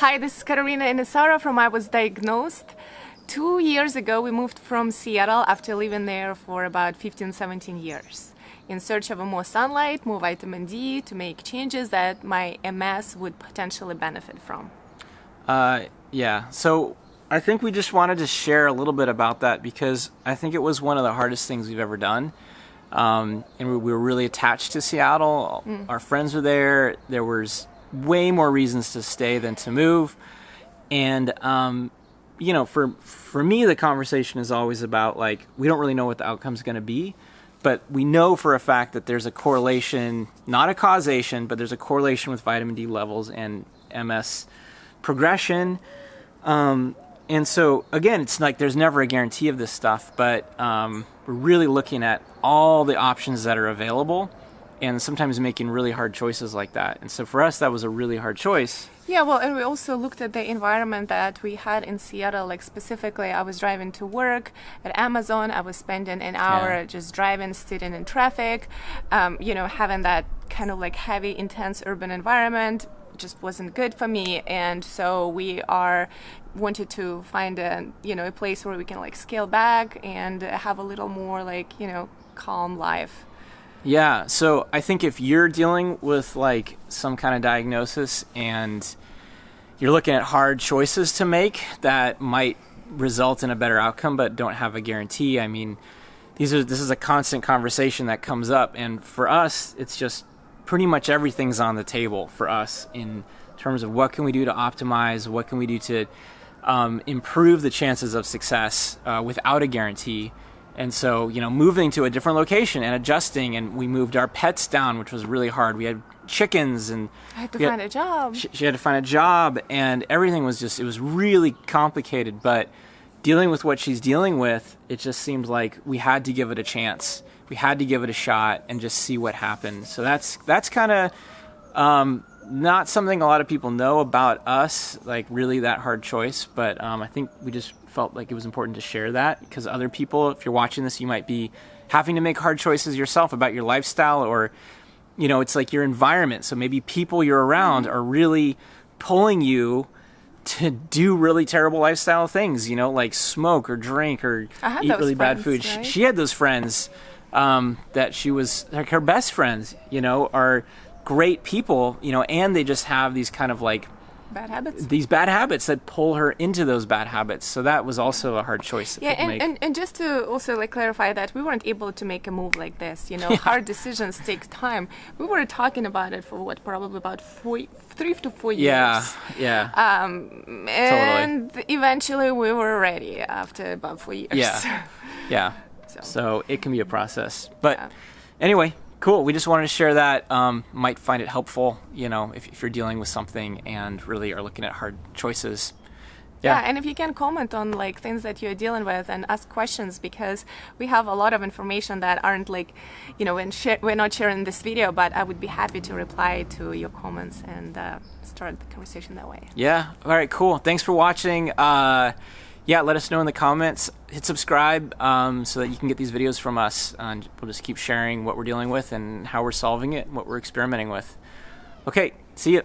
Hi, this is Kateryna and Sarah from I Was Diagnosed. 2 years ago, we moved from Seattle after living there for about 15, 17 years in search of more sunlight, more vitamin D, to make changes that my MS would potentially benefit from. Yeah, so I think we just wanted to share a little bit about that because I think it was one of the hardest things we've ever done. And we were really attached to Seattle. Our friends were there. There was way more reasons to stay than to move. And, you know, for me, the conversation is always about, like, we don't really know what the outcome's going to be, but we know for a fact that there's a correlation, not a causation, but there's a correlation with vitamin D levels and MS progression. And so, again, it's like there's never a guarantee of this stuff, but we're really looking at all the options that are available and sometimes making really hard choices like that. And so for us, that was a really hard choice. Yeah, well, and we also looked at the environment that we had in Seattle. Like, specifically, I was driving to work at Amazon. I was spending an hour just driving, sitting in traffic, you know, having that kind of like heavy, intense urban environment just wasn't good for me. And so we wanted to find a place where we can like scale back and have a little more like, you know, calm life. Yeah, so I think if you're dealing with like some kind of diagnosis and you're looking at hard choices to make that might result in a better outcome but don't have a guarantee, I mean, this is a constant conversation that comes up, and for us, it's just pretty much everything's on the table for us in terms of what can we do to optimize, what can we do to improve the chances of success without a guarantee. And so, you know, moving to a different location and adjusting, and we moved our pets down, which was really hard. We had chickens, and I had to find a job. She had to find a job, and everything was just, it was really complicated. But dealing with what she's dealing with, it just seemed like we had to give it a chance. We had to give it a shot and just see what happened. So that's kind of not something a lot of people know about us, like really that hard choice. But I think we just felt like it was important to share that because other people, if you're watching this, you might be having to make hard choices yourself about your lifestyle, or, you know, it's like your environment. So maybe people you're around are really pulling you to do really terrible lifestyle things, you know, like smoke or drink or eat really bad food. Right? She had those friends that she was like her best friends, you know, are great people, you know, and they just have these kind of like bad habits. These bad habits that pull her into those bad habits. So that was also a hard choice. Yeah, and just to also like clarify that we weren't able to make a move like this. You know, hard decisions take time. We were talking about it for probably about 3 to 4 years. Yeah. And eventually we were ready after about 4 years. Yeah. So it can be a process. But anyway, cool. We just wanted to share that. Might find it helpful, you know, if you're dealing with something and really are looking at hard choices. Yeah, and if you can comment on like things that you're dealing with and ask questions, because we have a lot of information that aren't like, you know, we're not sharing this video, but I would be happy to reply to your comments and start the conversation that way. Yeah. All right, cool. Thanks for watching. Yeah, let us know in the comments. Hit subscribe so that you can get these videos from us. And we'll just keep sharing what we're dealing with and how we're solving it and what we're experimenting with. Okay, see ya.